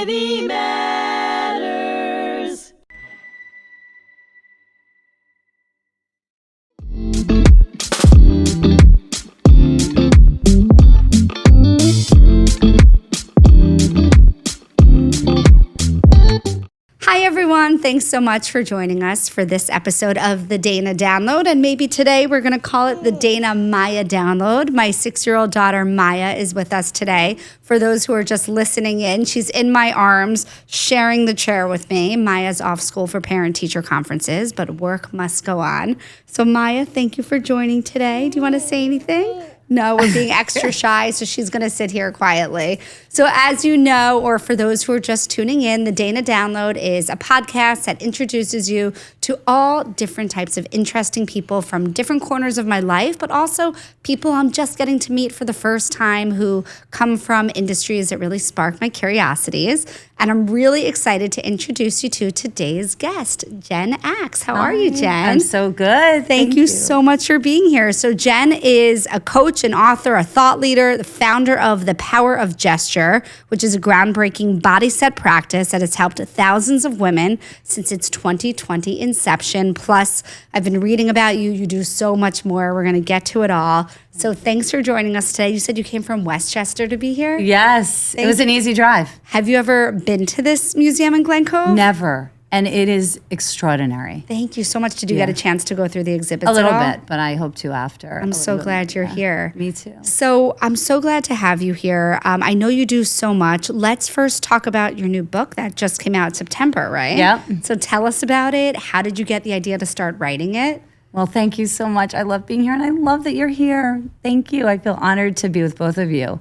hmTV matters. Hi, everyone. Thanks so much for joining us for this episode of the Dana Download. And maybe today we're going to call it the Dana Maya Download. My 6-year-old daughter, Maya, is with us today. For those who are just listening in, she's in my arms, sharing the chair with me. Maya's off school for parent-teacher conferences, but work must go on. So, Maya, thank you for joining today. Do you want to say anything? No, we're being extra shy, so she's going to sit here quietly. So as you know, or for those who are just tuning in, the Dana Download is a podcast that introduces you to all different types of interesting people from different corners of my life, but also people I'm just getting to meet for the first time who come from industries that really spark my curiosities. And I'm really excited to introduce you to today's guest, Jen Axe. How are you, Jen? I'm so good. Thank you so much for being here. So Jen is a coach, an author, a thought leader, the founder of The Power of Gesture, which is a groundbreaking bodyset practice that has helped thousands of women since its 2020 inception. Plus, I've been reading about you. You do so much more. We're going to get to it all. So thanks for joining us today. You said you came from Westchester to be here? Yes. It was an easy drive. Have you ever been to this museum in Glen Cove? Never. And it is extraordinary. Thank you so much. Did you get a chance to go through the exhibits A little at all? bit, but I hope to after. I'm so glad you're here. Me too. So I'm so glad to have you here. I know you do so much. Let's first talk about your new book that just came out in September, right? Yep. So tell us about it. How did you get the idea to start writing it? Well, thank you so much. I love being here, and I love that you're here. Thank you. I feel honored to be with both of you.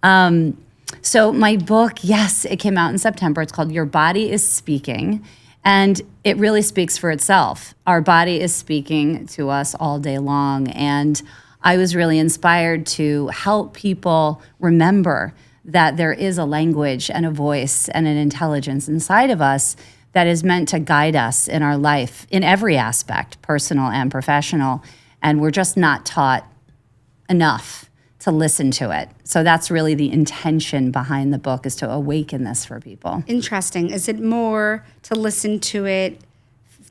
So my book, yes, it came out in September. It's called Your Body is Speaking, and it really speaks for itself. Our body is speaking to us all day long, and I was really inspired to help people remember that there is a language and a voice and an intelligence inside of us that is meant to guide us in our life in every aspect, personal and professional, and we're just not taught enough to listen to it. So that's really the intention behind the book, is to awaken this for people. Interesting. Is it more to listen to it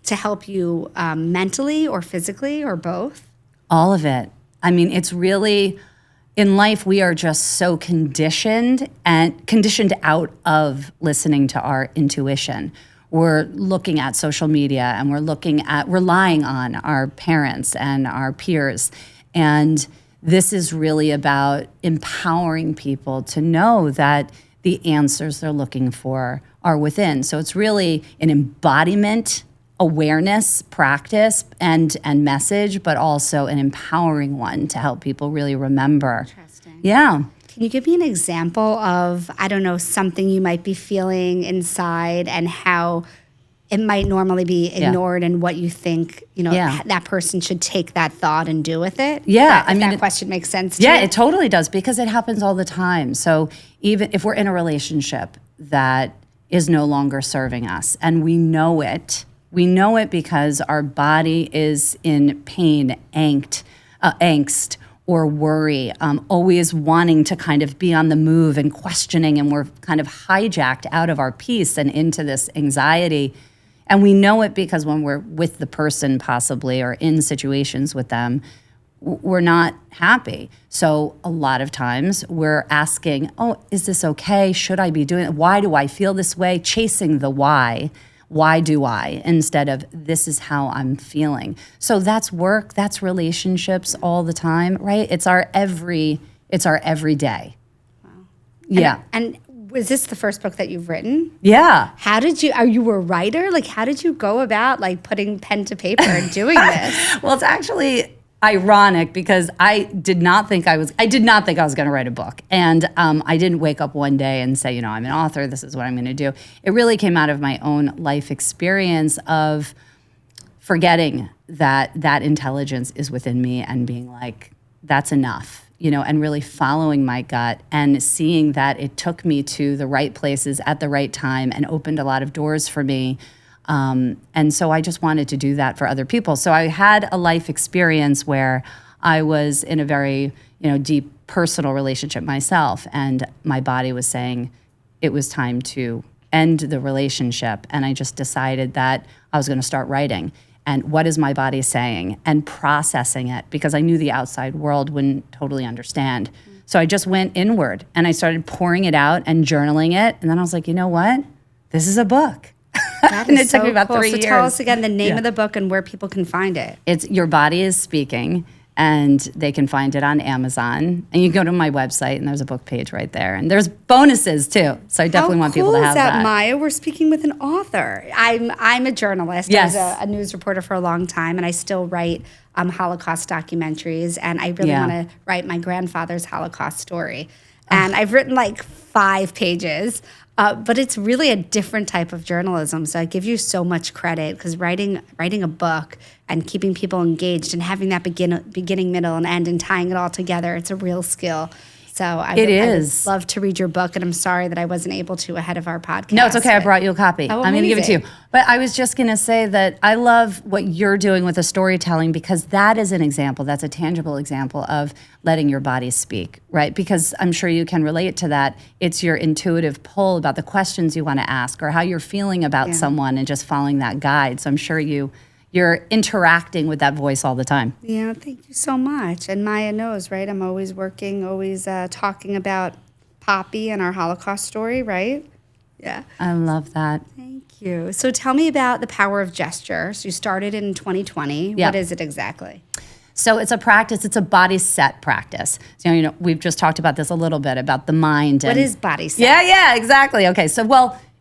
to help you mentally or physically or both? All of it. I mean, it's really, in life, we are just so conditioned out of listening to our intuition. We're looking at social media and we're relying on our parents and our peers. And this is really about empowering people to know that the answers they're looking for are within. So it's really an embodiment, awareness, practice, and message, but also an empowering one to help people really remember. Interesting. Yeah. Can you give me an example of, I don't know, something you might be feeling inside and how it might normally be ignored and what you think, that person should take that thought and do with it? Yeah. If that question makes sense to you? Yeah, it totally does, because it happens all the time. So even if we're in a relationship that is no longer serving us and we know it because our body is in pain, angst, or worry, always wanting to kind of be on the move and questioning, and we're kind of hijacked out of our peace and into this anxiety. And we know it because when we're with the person possibly or in situations with them, we're not happy. So a lot of times we're asking, oh, is this okay? Should I be doing it? Why do I feel this way? Chasing the why. Why do I? Instead of this is how I'm feeling. So that's work, that's relationships all the time, right? It's our everyday. Wow. Yeah. And was this the first book that you've written? Yeah. Are you a writer? Like, how did you go about putting pen to paper and doing this? Well, it's actually ironic because I did not think I was going to write a book. And I didn't wake up one day and say, I'm an author, this is what I'm going to do. It really came out of my own life experience of forgetting that intelligence is within me and being like, that's enough, and really following my gut and seeing that it took me to the right places at the right time and opened a lot of doors for me. And so I just wanted to do that for other people. So I had a life experience where I was in a very, deep personal relationship myself, and my body was saying, it was time to end the relationship. And I just decided that I was going to start writing. And what is my body saying? And processing it, because I knew the outside world wouldn't totally understand. So I just went inward and I started pouring it out and journaling it. And then I was like, you know what? This is a book. And it took me about 3 years. So tell us again the name Yeah. of the book and where people can find it. It's Your Body is Speaking, and they can find it on Amazon. And you can go to my website, and there's a book page right there. And there's bonuses, too. So I definitely want people to have that. How cool is that, Maya? We're speaking with an author. I'm a journalist. Yes. I was a news reporter for a long time, and I still write Holocaust documentaries. And I really want to write my grandfather's Holocaust story. And I've written like 5 pages. But it's really a different type of journalism. So I give you so much credit, because writing a book and keeping people engaged and having that beginning, middle, and end and tying it all together, it's a real skill. So I would love to read your book, and I'm sorry that I wasn't able to ahead of our podcast. No, it's okay. I brought you a copy. Oh, I'm going to give it to you. But I was just going to say that I love what you're doing with the storytelling, because that is an example. That's a tangible example of letting your body speak, right? Because I'm sure you can relate to that. It's your intuitive pull about the questions you want to ask or how you're feeling about someone, and just following that guide. So I'm sure you're interacting with that voice all the time. Yeah, thank you so much. And Maya knows, right? I'm always working, always talking about Poppy and our Holocaust story, right? Yeah. I love that. Thank you. So tell me about the power of gesture. So you started in 2020. Yeah. What is it exactly? So it's a practice. It's a body set practice. So, we've just talked about this a little bit, about the mind. What is body set? Yeah, exactly. Okay, so,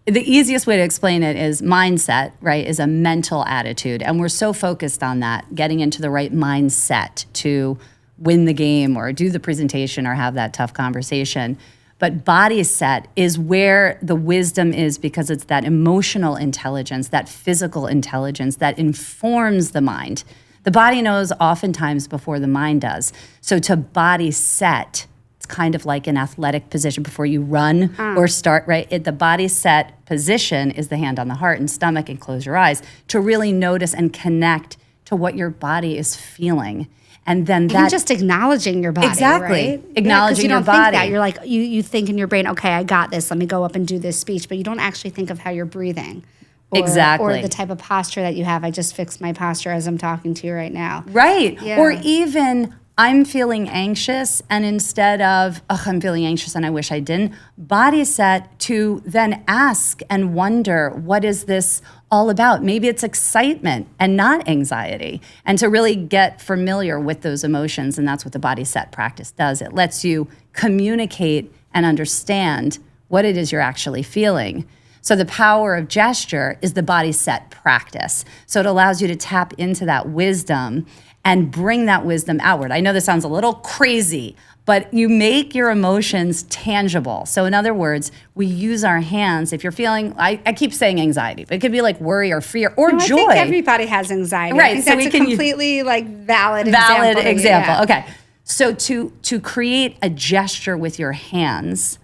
the easiest way to explain it is mindset, right, is a mental attitude. And we're so focused on that, getting into the right mindset to win the game or do the presentation or have that tough conversation. But body set is where the wisdom is, because it's that emotional intelligence, that physical intelligence that informs the mind. The body knows oftentimes before the mind does. So to body set, it's kind of like an athletic position before you run or start, right? The body set position is the hand on the heart and stomach, and close your eyes to really notice and connect to what your body is feeling. And then that, even just acknowledging your body, exactly, right? acknowledging you your don't body. Think that. You're like, you think in your brain, okay, I got this. Let me go up and do this speech. But you don't actually think of how you're breathing. Or the type of posture that you have. I just fixed my posture as I'm talking to you right now. Right. Yeah. Or even, I'm feeling anxious, and instead of, I'm feeling anxious and I wish I didn't, body set to then ask and wonder, what is this all about? Maybe it's excitement and not anxiety. And to really get familiar with those emotions. And that's what the body set practice does. It lets you communicate and understand what it is you're actually feeling. So the power of gesture is the body set practice. So it allows you to tap into that wisdom and bring that wisdom outward. I know this sounds a little crazy, but you make your emotions tangible. So in other words, we use our hands. If you're feeling, I keep saying anxiety, but it could be like worry or fear or joy. I think everybody has anxiety. Right. I think that's a completely valid example. Yeah. Okay. So to create a gesture with your hands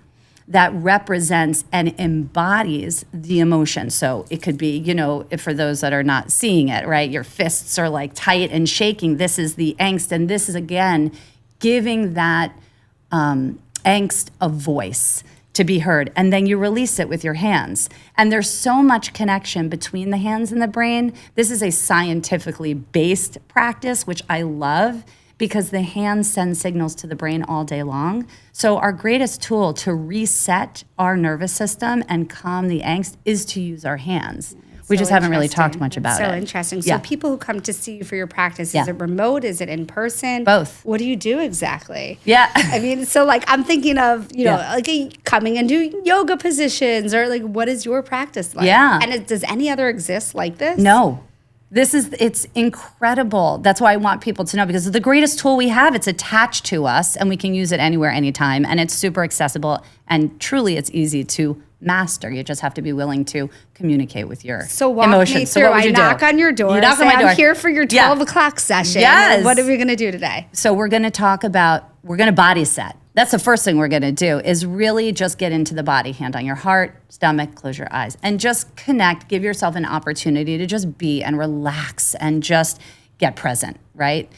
that represents and embodies the emotion. So it could be, for those that are not seeing it, right? Your fists are like tight and shaking. This is the angst. And this is, again, giving that angst a voice to be heard. And then you release it with your hands. And there's so much connection between the hands and the brain. This is a scientifically based practice, which I love, because the hands send signals to the brain all day long. So our greatest tool to reset our nervous system and calm the angst is to use our hands. We just haven't really talked much about it. So interesting. So people who come to see you for your practice, is it remote? Is it in person? Both. What do you do exactly? Yeah. I mean, so I'm thinking of, coming and do yoga positions, or what is your practice like? Yeah. And does any other exist like this? No. It's incredible. That's why I want people to know, because it's the greatest tool we have. It's attached to us, and we can use it anywhere, anytime, and it's super accessible, and truly it's easy to master. You just have to be willing to communicate with your emotions. Me through. So what would you knock on your door. You knock on my door. I'm here for your 12 o'clock session. Yes. What are we going to do today? So we're going to body set. That's the first thing we're going to do, is really just get into the body, hand on your heart, stomach, close your eyes, and just connect. Give yourself an opportunity to just be and relax and just get present, right?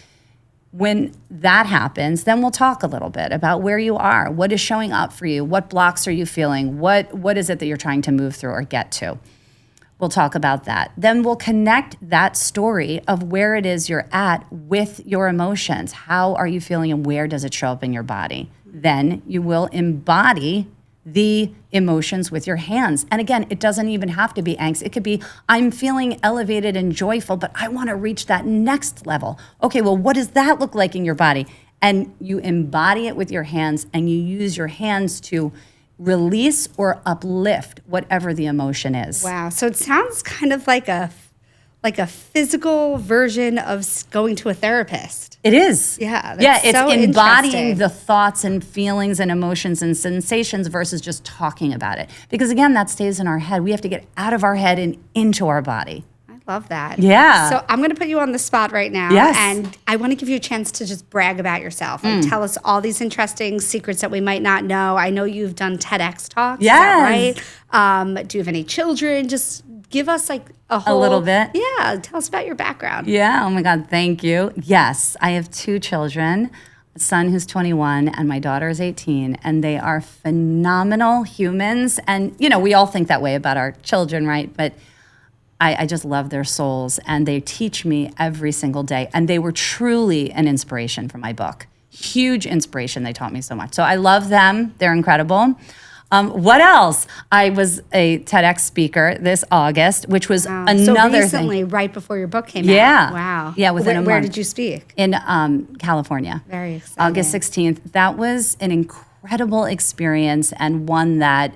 when that happens, then we'll talk a little bit about where you are, what is showing up for you, what blocks are you feeling, what is it that you're trying to move through or get to. We'll talk about that. Then we'll connect that story of where it is you're at with your emotions. How are you feeling and where does it show up in your body? Then you will embody the emotions with your hands. And again, it doesn't even have to be angst. It could be, I'm feeling elevated and joyful, but I want to reach that next level. Okay, well, what does that look like in your body? And you embody it with your hands and you use your hands to release or uplift whatever the emotion is. Wow. So it sounds kind of like a physical version of going to a therapist. It is. Yeah. Yeah, it's so embodying the thoughts and feelings and emotions and sensations versus just talking about it. Because again, that stays in our head. We have to get out of our head and into our body. Love that. Yeah. So I'm going to put you on the spot right now. Yes. And I want to give you a chance to just brag about yourself and tell us all these interesting secrets that we might not know. I know you've done TEDx talks. Yes. Is that right? Do you have any children? Just give us like a little bit. Yeah. Tell us about your background. Yeah. Oh my God. Thank you. Yes. I have 2 children, a son who's 21 and my daughter is 18, and they are phenomenal humans. And, you know, we all think that way about our children, right? But I just love their souls, and they teach me every single day. And they were truly an inspiration for my book. Huge inspiration. They taught me so much. So I love them. They're incredible. What else? I was a TEDx speaker this August, which was another so recently, thing. right before your book came Yeah. out. Wow. Yeah, within a month. Where did you speak? In California. Very exciting. August 16th. That was an incredible experience and one that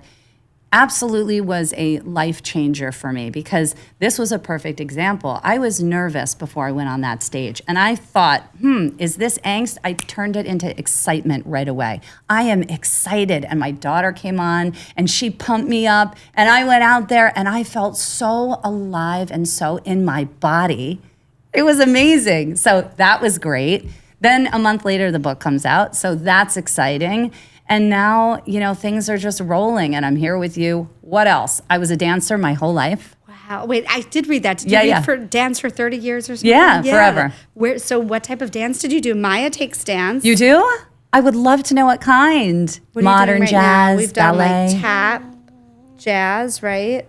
absolutely was a life changer for me because this was a perfect example. I was nervous before I went on that stage and I thought, is this angst? I turned it into excitement right away. I am excited. And my daughter came on and she pumped me up and I went out there and I felt so alive and so in my body. It was amazing. So that was great. Then a month later, the book comes out. So that's exciting. And now, you know, things are just rolling and I'm here with you. What else? I was a dancer my whole life. Wow. Wait, I did read that. Did you dance for 30 years or something? Yeah, forever. So what type of dance did you do? Maya takes dance. You do? I would love to know what kind. What Modern jazz, now? We've done ballet. like tap, jazz, right?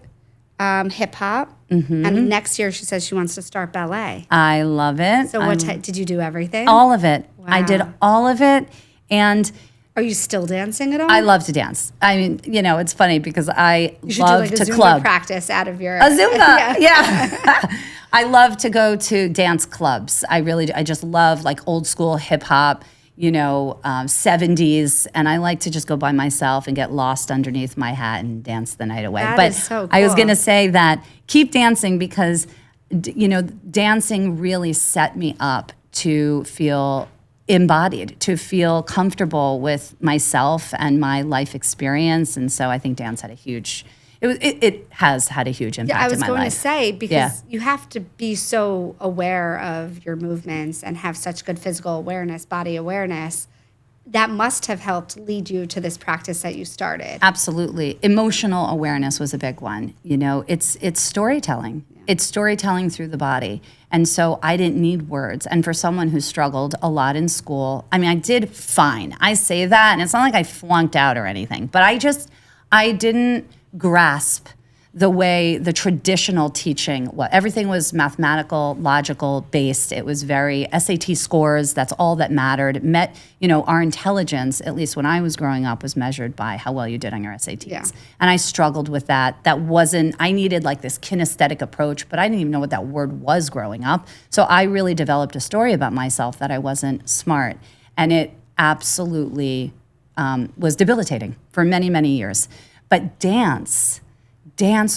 Hip hop. Mm-hmm. And next year she says she wants to start ballet. I love it. So what did you do everything? All of it. Wow. I did all of it. And are you still dancing at all? I love to dance. I mean, you know, it's funny because I you should love do like a to Zumba club. practice out of your A Zumba, yeah. I love to go to dance clubs. I really do. I just love like old school hip hop, you know, 70s. And I like to just go by myself and get lost underneath my hat and dance the night away. That is so cool. I was going to say that keep dancing because, you know, dancing really set me up to feel embodied, to feel comfortable with myself and my life experience. And so I think dance had a huge, it has had a huge impact in my life. I was going to say, because you have to be so aware of your movements and have such good physical awareness, body awareness, that must have helped lead you to this practice that you started. Absolutely. Emotional awareness was a big one. You know, it's storytelling. Yeah. It's storytelling through the body. And so I didn't need words. And for someone who struggled a lot in school, I mean, I did fine. I say that, and it's not like I flunked out or anything, but I didn't grasp the way the traditional teaching, everything was mathematical, logical based. It was very SAT scores. That's all that mattered. It met, you know, our intelligence, at least when I was growing up, was measured by how well you did on your SATs. Yeah. And I struggled with that. I needed like this kinesthetic approach, but I didn't even know what that word was growing up. So I really developed a story about myself that I wasn't smart. And it absolutely was debilitating for many, many years. But dance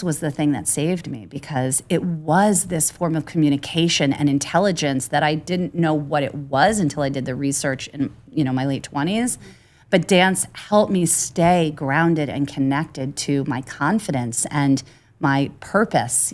was the thing that saved me because it was this form of communication and intelligence that I didn't know what it was until I did the research in, you know, my late 20s. But dance helped me stay grounded and connected to my confidence and my purpose,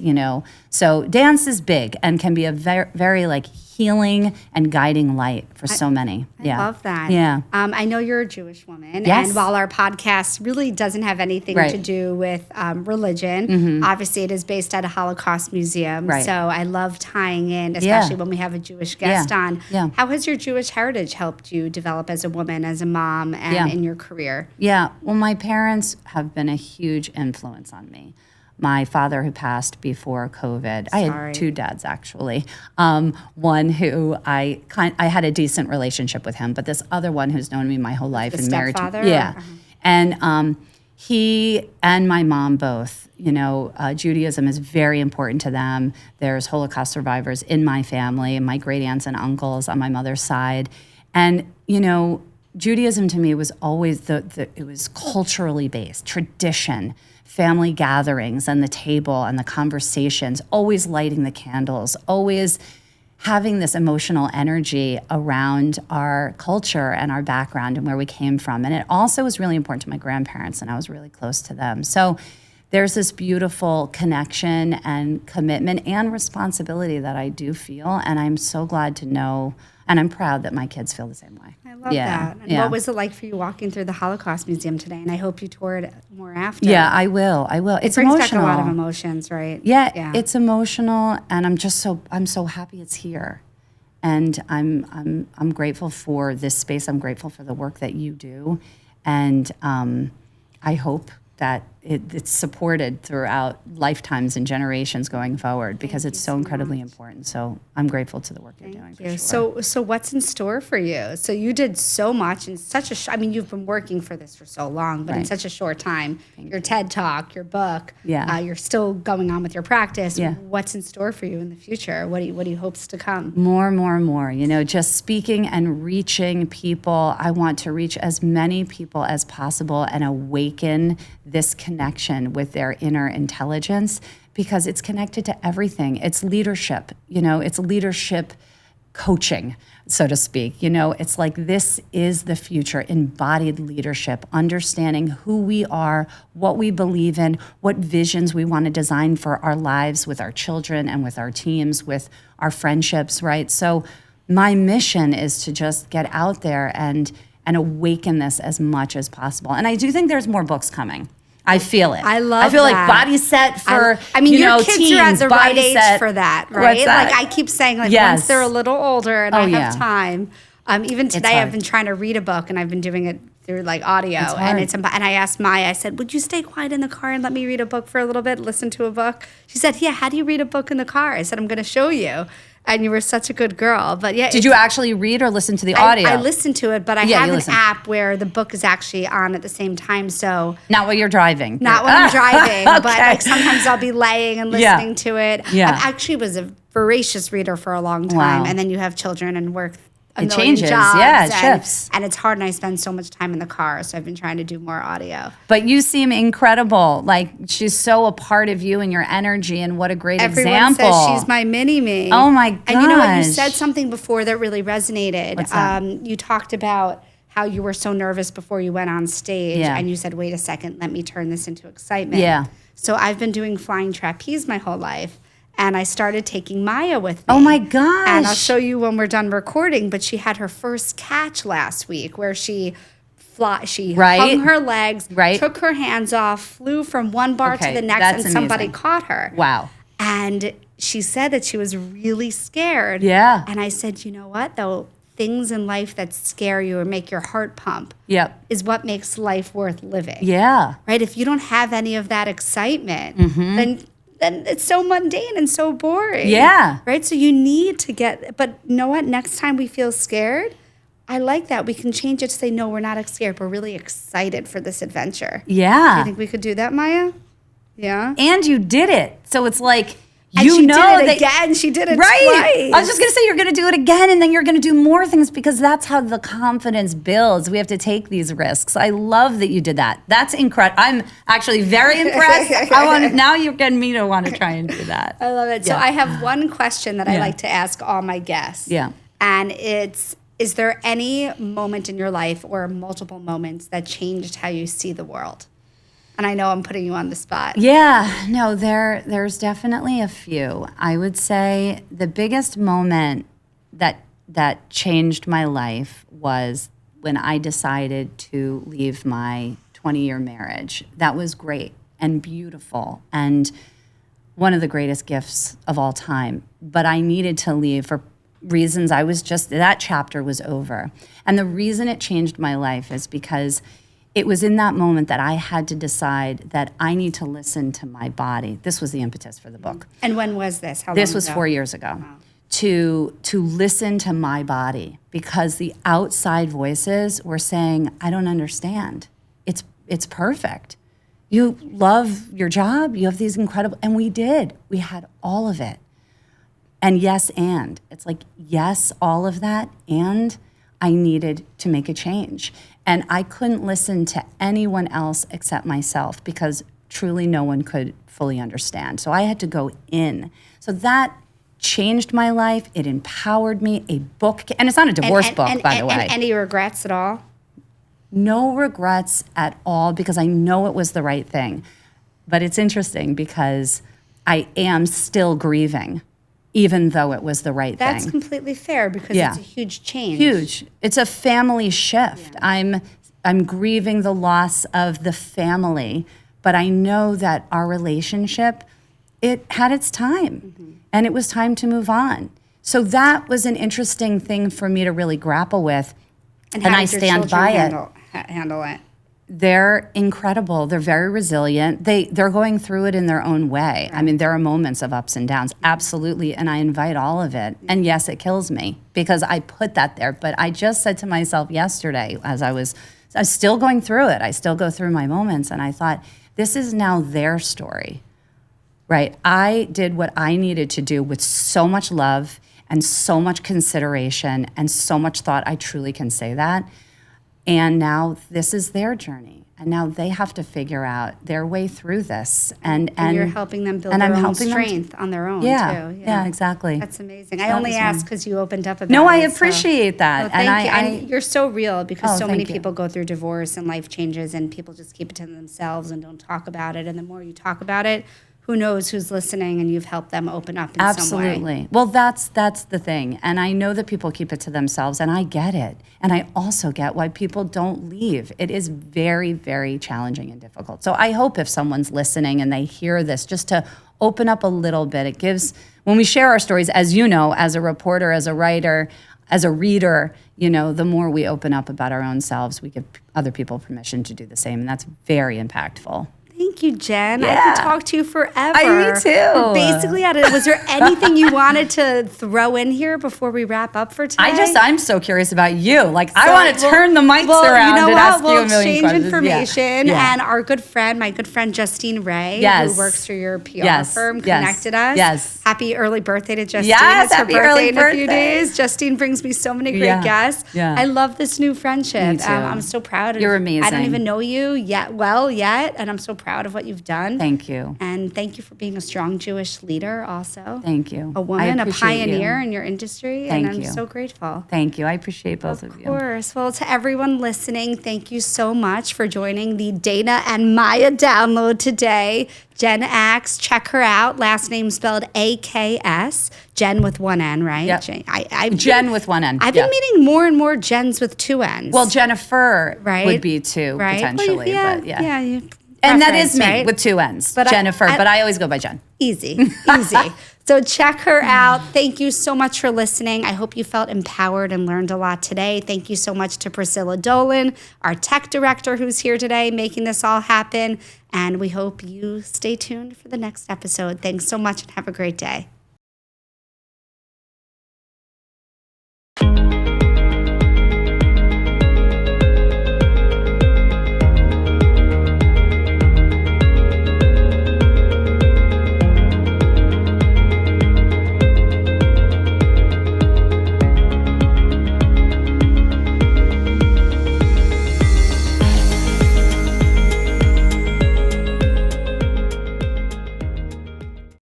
So dance is big and can be a very, very like healing and guiding light for so many. I love that. Yeah. I know you're a Jewish woman. Yes. And while our podcast really doesn't have anything to do with religion, obviously it is based at a Holocaust museum. Right. So I love tying in, especially when we have a Jewish guest on. Yeah. How has your Jewish heritage helped you develop as a woman, as a mom, and in your career? Yeah. Well, my parents have been a huge influence on me. My father, who passed before COVID, I had two dads actually. One who I had a decent relationship with him, but this other one who's known me my whole life and married to stepfather? Yeah, and he and my mom both. Judaism is very important to them. There's Holocaust survivors in my family, my great aunts and uncles on my mother's side, and Judaism to me was always it was culturally based, tradition, family gatherings and the table and the conversations, always lighting the candles, always having this emotional energy around our culture and our background and where we came from. And it also was really important to my grandparents, and I was really close to them. So there's this beautiful connection and commitment and responsibility that I do feel, and I'm so glad to know, and I'm proud that my kids feel the same way. I love that. And what was it like for you walking through the Holocaust Museum today? And I hope you toured more after. Yeah, I will. It's brings emotional. back a lot of emotions, right? Yeah, it's emotional, and I'm so happy it's here, and I'm grateful for this space. I'm grateful for the work that you do, and I hope that it's supported throughout lifetimes and generations going forward, because it's so incredibly important. So I'm grateful to the work you're doing. For sure. So what's in store for you? So you did so much in such a you've been working for this for so long, but in such a short time. Your TED Talk, your book, you're still going on with your practice. Yeah. What's in store for you in the future? What do you hopes to come? More. Just speaking and reaching people. I want to reach as many people as possible and awaken this connection with their inner intelligence, because it's connected to everything. It's leadership, it's leadership coaching, so to speak. It's like this is the future, embodied leadership, understanding who we are, what we believe in, what visions we want to design for our lives with our children and with our teams, with our friendships, right? So my mission is to just get out there and awaken this as much as possible. And I do think there's more books coming. I feel it. I feel that. like bodyset for your kids teens, are at the right age bodyset for that, right? What's that? Like I keep saying, once they're a little older and I have time. Even today, I've been trying to read a book, and I've been doing it through audio, and I asked Maya. I said, "Would you stay quiet in the car and let me read a book for a little bit, listen to a book?" She said, "Yeah. How do you read a book in the car?" I said, "I'm going to show you." And you were such a good girl. But yeah, did you actually read or listen to the audio? I listened to it, but I have an app where the book is actually on at the same time. So not while you're driving. Not when I'm driving, but sometimes I'll be laying and listening to it. Yeah. I actually was a voracious reader for a long time, and then you have children and work. It changes, it shifts. And it's hard, and I spend so much time in the car, so I've been trying to do more audio. But you seem incredible. She's so a part of you and your energy, and what a great example. Everyone says she's my mini-me. Oh, my gosh. And you know what? You said something before that really resonated. What's that? You talked about how you were so nervous before you went on stage, and you said, wait a second, let me turn this into excitement. Yeah. So I've been doing flying trapeze my whole life. And I started taking Maya with me. Oh, my gosh. And I'll show you when we're done recording. But she had her first catch last week where she hung her legs, took her hands off, flew from one bar to the next, and somebody caught her. Wow. And she said that she was really scared. Yeah. And I said, you know what, though? Things in life that scare you or make your heart pump is what makes life worth living. Yeah. Right? If you don't have any of that excitement, then it's so mundane and so boring. Yeah. Right? So you need to but you know what? Next time we feel scared, I like that. We can change it to say, no, we're not scared. We're really excited for this adventure. Yeah. Do you think we could do that, Maya? Yeah. And you did it. So it's like, and she did it again. She did it twice. I was just going to say, you're going to do it again, and then you're going to do more things, because that's how the confidence builds. We have to take these risks. I love that you did that. That's incredible. I'm actually very impressed. Now you're getting me to want to try and do that. I love it. So I have one question that I like to ask all my guests. Yeah. And it's, is there any moment in your life or multiple moments that changed how you see the world? And I know I'm putting you on the spot. Yeah, no, there's definitely a few. I would say the biggest moment that changed my life was when I decided to leave my 20-year marriage. That was great and beautiful and one of the greatest gifts of all time. But I needed to leave for reasons that chapter was over. And the reason it changed my life is because it was in that moment that I had to decide that I need to listen to my body. This was the impetus for the book. And when was this? How long This was ago? 4 years ago. Wow. To listen to my body, because the outside voices were saying, I don't understand. It's perfect. You love your job. You have these incredible, and we did. We had all of it. And it's like, yes, all of that, and I needed to make a change. And I couldn't listen to anyone else except myself because truly no one could fully understand. So I had to go in. So that changed my life. It empowered me. A book, and it's not a divorce book, by the way. And any regrets at all? No regrets at all because I know it was the right thing. But it's interesting because I am still grieving, even though it was the right thing. That's completely fair because it's a huge change. Huge. It's a family shift. Yeah. I'm grieving the loss of the family, but I know that our relationship, it had its time, and it was time to move on. So that was an interesting thing for me to really grapple with, and I stand by it. Handle it. They're incredible. They're very resilient. They're going through it in their own way. Right. I mean, there are moments of ups and downs, absolutely, and I invite all of it. And yes, it kills me because I put that there. But I just said to myself yesterday, as I was still going through it, I still go through my moments, and I thought, this is now their story, right? I did what I needed to do with so much love and so much consideration and so much thought. I truly can say that. And now this is their journey. And now they have to figure out their way through this. And you're helping them build their own strength on their own, too. Yeah, exactly. That's amazing. I only asked because you opened up about it. No, I appreciate that. Well, thank you. And you're so real because so many you. people go through divorce and life changes and people just keep it to themselves and don't talk about it. And the more you talk about it, who knows who's listening, and you've helped them open up in some way. Absolutely. Well, that's the thing. And I know that people keep it to themselves, and I get it. And I also get why people don't leave. It is very, very challenging and difficult. So I hope if someone's listening and they hear this, just to open up a little bit. It gives, when we share our stories, as you know, as a reporter, as a writer, as a reader, you know, the more we open up about our own selves, we give other people permission to do the same. And that's very impactful. Thank you, Jen. Yeah. I could talk to you forever. Me too. We're basically at it. Was there anything you wanted to throw in here before we wrap up for today? I'm so curious about you. I want to turn the mics around and ask you a million questions. We'll exchange information. Yeah. And our good friend, my good friend Justine Ray, who works for your PR firm, connected us. Yes. Happy early birthday to Justine. Yes, it's her happy birthday early in a few days. Justine brings me so many great guests. Yeah. I love this new friendship. Me too. I'm so proud of you. You're amazing. I don't even know you yet, and I'm so proud of what you've done. Thank you. And thank you for being a strong Jewish leader also. Thank you. A woman, a pioneer in your industry. Thank and I'm you. so grateful. Thank you. I appreciate both of you. Of course. Well, to everyone listening, thank you so much for joining the Dana and Maya download today. Jen Axe, check her out. Last name spelled A-K-S. Jen with one N, right? Yep. Jen with one N. I've been meeting more and more Jens with two N's. Well, Jennifer would be two, potentially. Well, but yeah. And that is me, right? with two N's, but Jennifer, but I always go by Jen. Easy. So check her out. Thank you so much for listening. I hope you felt empowered and learned a lot today. Thank you so much to Priscilla Dolan, our tech director who's here today making this all happen. And we hope you stay tuned for the next episode. Thanks so much and have a great day.